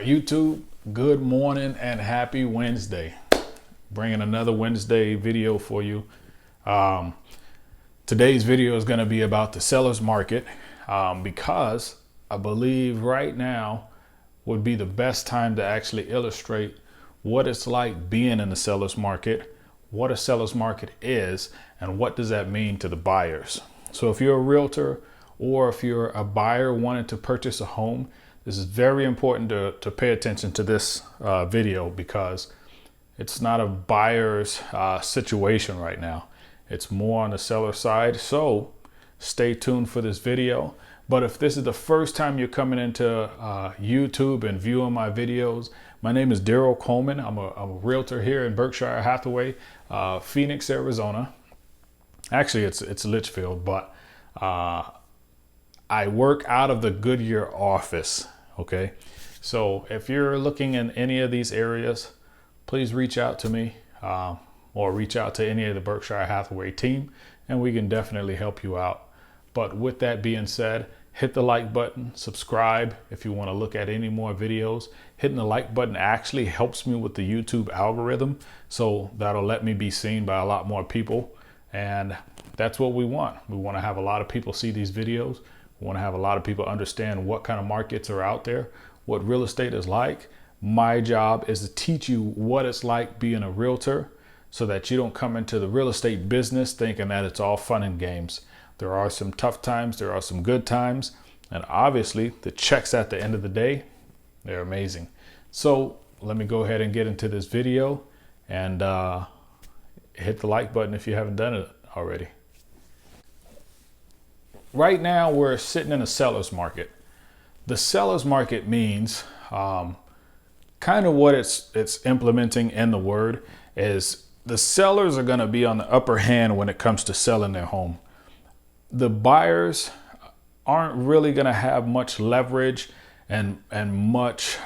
YouTube, good morning and happy Wednesday. Bringing another Wednesday video for you. Today's video is going to be about the seller's market because I believe right now would be the best time to actually illustrate what it's like being in the seller's market, what a seller's market is, and what does that mean to the buyers. So if you're a realtor or if you're a buyer wanting to purchase a home, this is very important to pay attention to this video because it's not a buyer's situation right now. It's more on the seller side. So stay tuned for this video. But if this is the first time you're coming into YouTube and viewing my videos, my name is Darrell Coleman. I'm a realtor here in Berkshire Hathaway, Phoenix, Arizona. Actually, it's Litchfield, but I work out of the Goodyear office. Okay, so if you're looking in any of these areas, please reach out to me or reach out to any of the Berkshire Hathaway team, and we can definitely help you out. But with that being said, hit the like button, subscribe if you want to look at any more videos. Hitting the like button actually helps me with the YouTube algorithm, so that'll let me be seen by a lot more people, and that's what we want. We want to have a lot of people see these videos. We want to have a lot of people understand what kind of markets are out there, what real estate is like. My job is to teach you what it's like being a realtor so that you don't come into the real estate business thinking that it's all fun and games. There are some tough times, there are some good times, and obviously the checks at the end of the day, they're amazing. So let me go ahead and get into this video and hit the like button if you haven't done it already. Right now, we're sitting in a seller's market. The seller's market means kind of what it's implementing in the word is the sellers are going to be on the upper hand when it comes to selling their home. The buyers aren't really going to have much leverage and much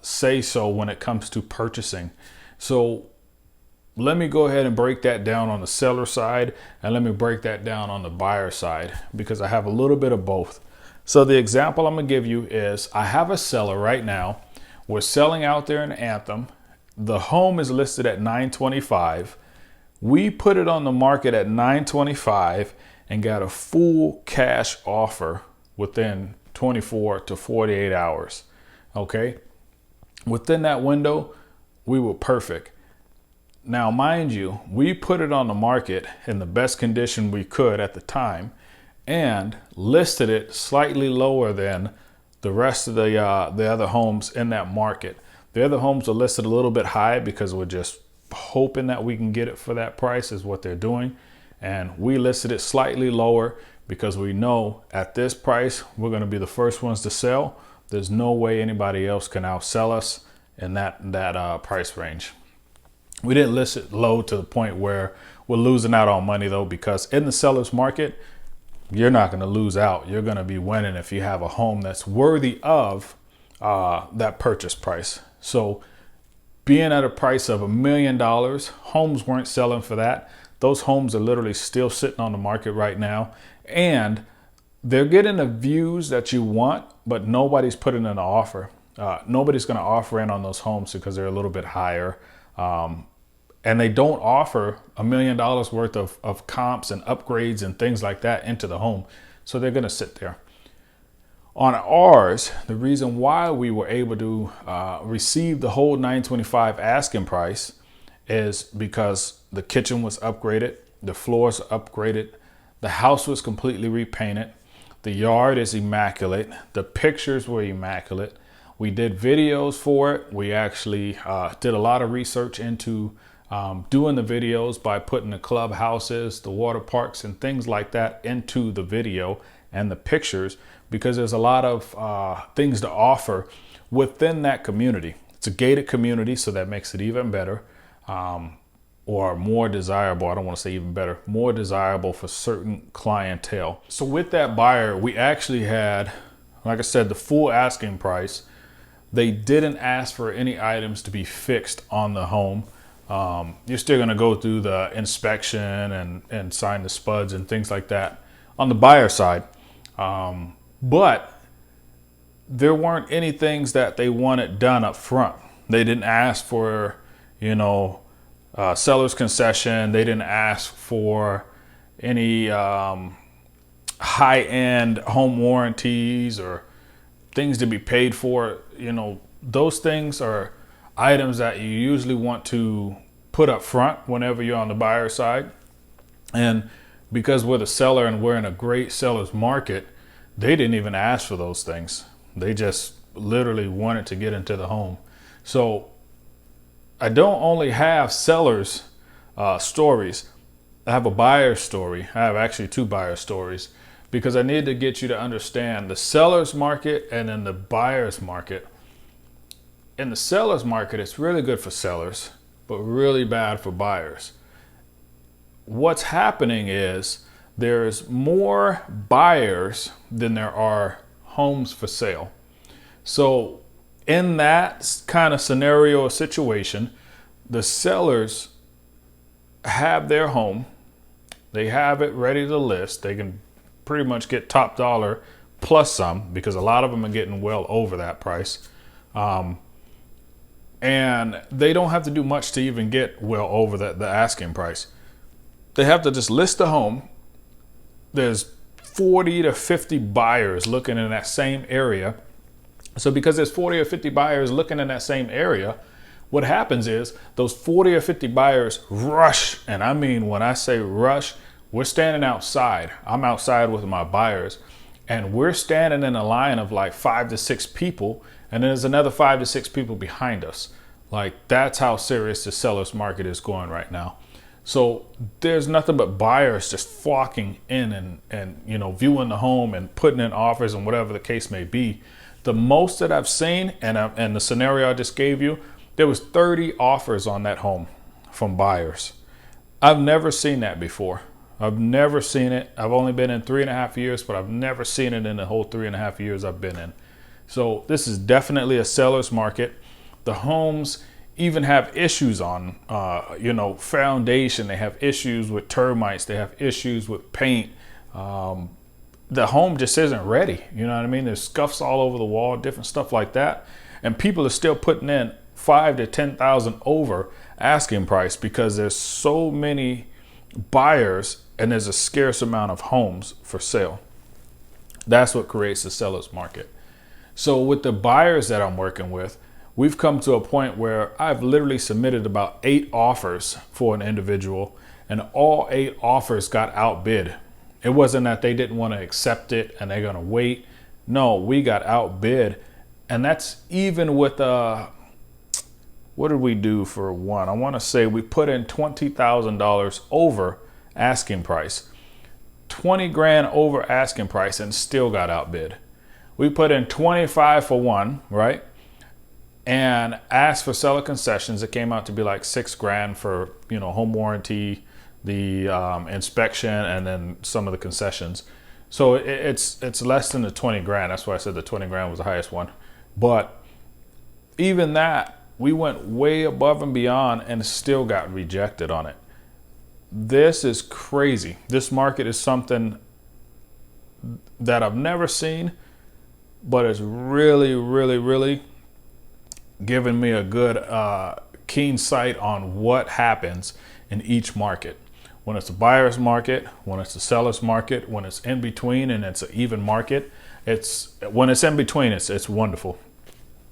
say so when it comes to purchasing. So let me go ahead and break that down on the seller side, and let me break that down on the buyer side because I have a little bit of both. So the example I'm going to give you is I have a seller right now. We're selling out there in Anthem. The home is listed at $925. We put it on the market at $925 and got a full cash offer within 24 to 48 hours. Okay. Within that window, we were perfect. Now, mind you, we put it on the market in the best condition we could at the time and listed it slightly lower than the rest of the other homes in that market. The other homes are listed a little bit high because we're just hoping that we can get it for that price is what they're doing. And we listed it slightly lower because we know at this price, we're going to be the first ones to sell. There's no way anybody else can outsell us in that price range. We didn't list it low to the point where we're losing out on money though, because in the seller's market, you're not going to lose out. You're going to be winning if you have a home that's worthy of that purchase price. So being at a price of $1 million, homes weren't selling for that. Those homes are literally still sitting on the market right now, and they're getting the views that you want, but nobody's putting in an offer. Nobody's going to offer in on those homes because they're a little bit higher. And they don't offer $1 million worth of comps and upgrades and things like that into the home. So they're going to sit there. On ours, the reason why we were able to receive the whole $925 asking price is because the kitchen was upgraded, the floors upgraded, the house was completely repainted, the yard is immaculate, the pictures were immaculate. We did videos for it. We actually did a lot of research into doing the videos by putting the clubhouses, the water parks, and things like that into the video and the pictures because there's a lot of things to offer within that community. It's a gated community, so that makes it even better or more desirable. I don't want to say even better, more desirable for certain clientele. So with that buyer, we actually had, like I said, the full asking price. They didn't ask for any items to be fixed on the home. You're still going to go through the inspection and sign the spuds and things like that on the buyer side. But there weren't any things that they wanted done up front. They didn't ask for, seller's concession. They didn't ask for any high-end home warranties or things to be paid for. Those things are items that you usually want to put up front whenever you're on the buyer side. And because we're the seller and we're in a great seller's market, they didn't even ask for those things. They just literally wanted to get into the home. So I don't only have sellers stories. I have a buyer story. I have actually two buyer stories, because I need to get you to understand the seller's market and then the buyer's market. In the seller's market, it's really good for sellers, but really bad for buyers. What's happening is there's more buyers than there are homes for sale. So in that kind of scenario or situation, the sellers have their home. They have it ready to list. They can pretty much get top dollar plus some, because a lot of them are getting well over that price. And they don't have to do much to even get well over the asking price. They have to just list the home. There's 40 to 50 buyers looking in that same area. So because there's 40 or 50 buyers looking in that same area, what happens is those 40 or 50 buyers rush. And I mean, when I say rush, we're standing outside. I'm outside with my buyers, and we're standing in a line of like 5 to 6 people. And then there's another 5 to 6 people behind us. Like, that's how serious the seller's market is going right now. So there's nothing but buyers just flocking in and viewing the home and putting in offers and whatever the case may be. The most that I've seen, and the scenario I just gave you, there was 30 offers on that home from buyers. I've never seen that before. I've never seen it. I've only been in 3.5 years, but I've never seen it in the whole 3.5 years I've been in. So this is definitely a seller's market. The homes even have issues on, foundation. They have issues with termites. They have issues with paint. The home just isn't ready. You know what I mean? There's scuffs all over the wall, different stuff like that. And people are still putting in 5 to 10,000 over asking price, because there's so many buyers and there's a scarce amount of homes for sale. That's what creates the seller's market. So with the buyers that I'm working with, we've come to a point where I've literally submitted about 8 offers for an individual, and all 8 offers got outbid. It wasn't that they didn't want to accept it and they're going to wait. No, we got outbid. And that's even with, what did we do for one? I want to say we put in $20,000 over asking price. 20 grand over asking price and still got outbid. We put in 25 for one, right? And asked for seller concessions. It came out to be like 6 grand for, home warranty, the inspection, and then some of the concessions. So it's less than the 20 grand. That's why I said the 20 grand was the highest one. But even that, we went way above and beyond and still got rejected on it. This is crazy. This market is something that I've never seen, but it's really, really, really given me a good keen sight on what happens in each market. When it's a buyer's market, when it's a seller's market, when it's in between and it's an even market, when it's in between, it's wonderful.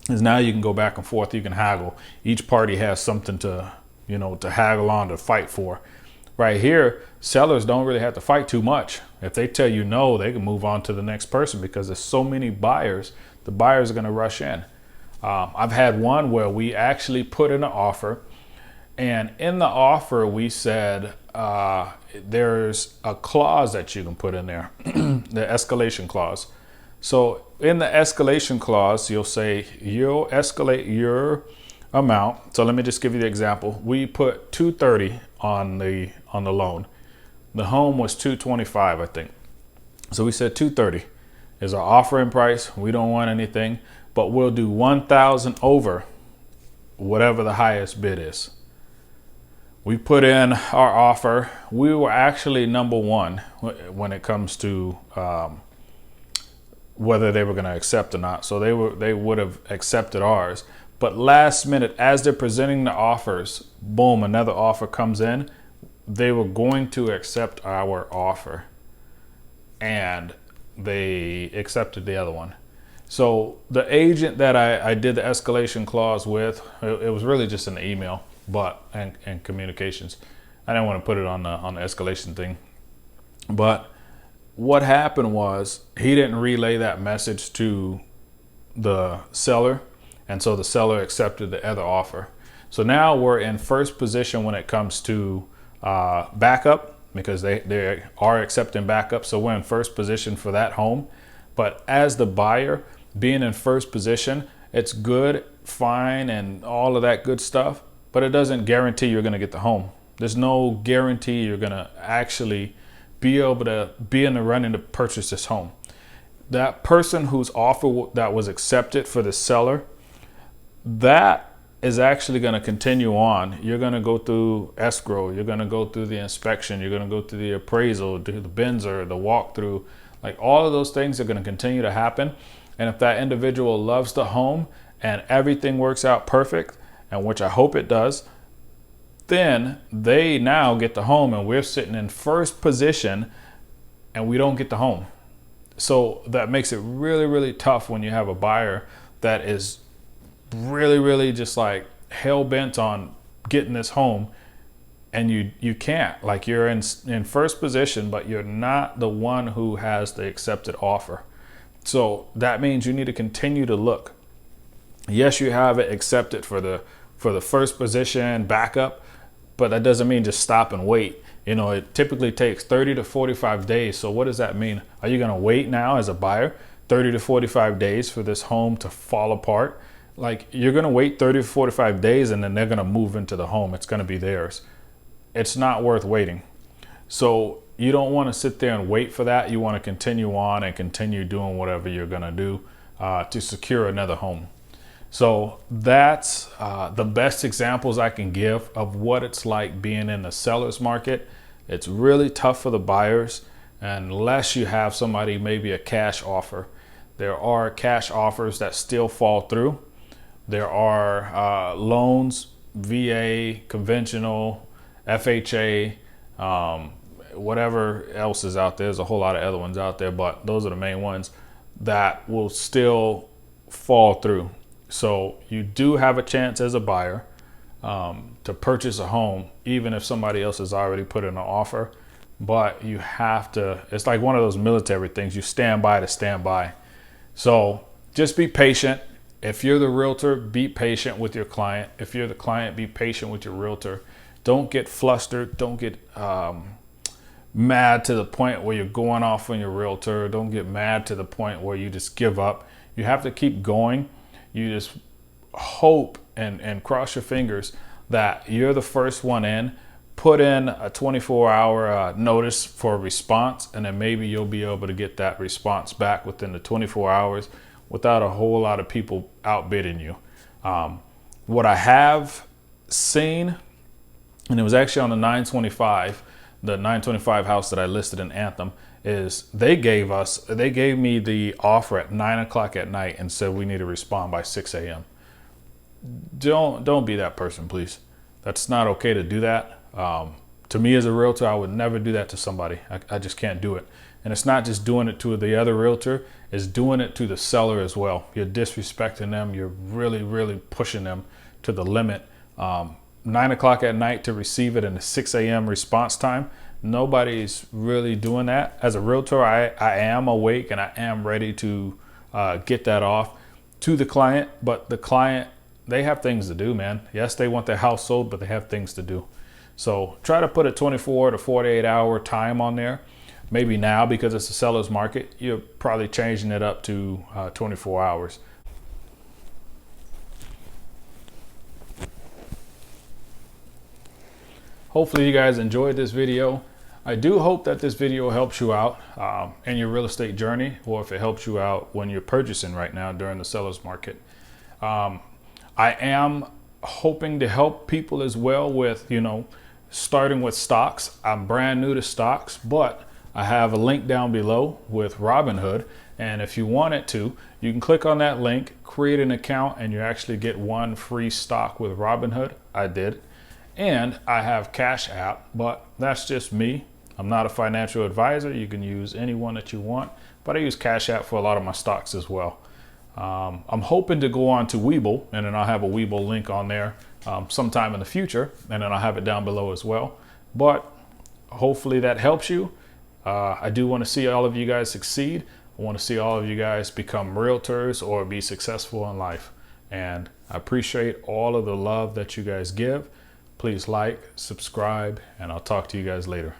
Because now you can go back and forth, you can haggle. Each party has something to haggle on, to fight for. Right here, sellers don't really have to fight too much. If they tell you no, they can move on to the next person, because there's so many buyers. The buyers are going to rush in. I've had one where we actually put in an offer, and in the offer we said there's a clause that you can put in there, the escalation clause. So in the escalation clause, you'll say you'll escalate your amount. So let me just give you the example. We put 230 on the loan. The home was 225, I think. So we said 230 is our offering price. We don't want anything, but we'll do 1,000 over whatever the highest bid is. We put in our offer. We were actually number one when it comes to whether they were going to accept or not. So they would have accepted ours. But last minute, as they're presenting the offers, boom, another offer comes in. They were going to accept our offer, and they accepted the other one. So the agent that I did the escalation clause with, it was really just an email, and communications. I didn't want to put it on the escalation thing. But what happened was he didn't relay that message to the seller, and so the seller accepted the other offer. So now we're in first position when it comes to backup, because they are accepting backup. So we're in first position for that home. But as the buyer, being in first position, it's good, fine, and all of that good stuff, but it doesn't guarantee you're going to get the home. There's no guarantee you're going to actually be able to be in the running to purchase this home. That person whose offer that was accepted for the seller, that is actually going to continue on. You're going to go through escrow. You're going to go through the inspection. You're going to go through the appraisal, do the Benzer, the walkthrough. Like, all of those things are going to continue to happen. And if that individual loves the home and everything works out perfect, and which I hope it does, then they now get the home, and we're sitting in first position and we don't get the home. So that makes it really, really tough when you have a buyer that is really, really just like hell bent on getting this home, and you can't. Like, you're in first position, but you're not the one who has the accepted offer. So that means you need to continue to look. Yes, you have it accepted for the first position backup, but that doesn't mean just stop and wait. You know, it typically takes 30 to 45 days. So what does that mean? Are you going to wait now as a buyer 30 to 45 days for this home to fall apart? Like, you're going to wait 30 to 45 days and then they're going to move into the home. It's going to be theirs. It's not worth waiting. So you don't want to sit there and wait for that. You want to continue on and continue doing whatever you're going to do to secure another home. So that's the best examples I can give of what it's like being in the seller's market. It's really tough for the buyers unless you have somebody, maybe a cash offer. There are cash offers that still fall through. There are loans, VA, conventional, FHA, whatever else is out there. There's a whole lot of other ones out there, but those are the main ones that will still fall through. So you do have a chance as a buyer to purchase a home, even if somebody else has already put in an offer. But you have to, it's like one of those military things, you stand by to stand by. So just be patient. If you're the realtor, be patient with your client. If you're the client, be patient with your realtor. Don't get flustered. Don't get mad to the point where you're going off on your realtor. Don't get mad to the point where you just give up. You have to keep going. You just hope and cross your fingers that you're the first one in. Put in a 24-hour notice for a response, and then maybe you'll be able to get that response back within the 24 hours without a whole lot of people outbidding you. What I have seen, and it was actually on the 925 house that I listed in Anthem, is they gave me the offer at 9 o'clock at night and said we need to respond by 6 a.m. Don't be that person, please. That's not okay to do that. To me as a realtor, I would never do that to somebody. I just can't do it. And it's not just doing it to the other realtor, it's doing it to the seller as well. You're disrespecting them. You're really, really pushing them to the limit. 9 o'clock at night to receive it in the 6 a.m. response time. Nobody's really doing that. As a realtor, I am awake and I am ready to get that off to the client. But the client, they have things to do, man. Yes, they want their house sold, but they have things to do. So try to put a 24 to 48 hour time on there. Maybe now, because it's a seller's market, you're probably changing it up to 24 hours. Hopefully you guys enjoyed this video. I do hope that this video helps you out in your real estate journey, or if it helps you out when you're purchasing right now during the seller's market. I am hoping to help people as well with, starting with stocks. I'm brand new to stocks, but I have a link down below with Robinhood, And if you wanted to, you can click on that link, create an account, and you actually get 1 free stock with Robinhood. I did. And I have Cash App, but that's just me. I'm not a financial advisor. You can use any one that you want, but I use Cash App for a lot of my stocks as well. I'm hoping to go on to Webull, and then I'll have a Webull link on there sometime in the future, and then I'll have it down below as well. But hopefully that helps you. I do want to see all of you guys succeed. I want to see all of you guys become realtors or be successful in life. And I appreciate all of the love that you guys give. Please like, subscribe, and I'll talk to you guys later.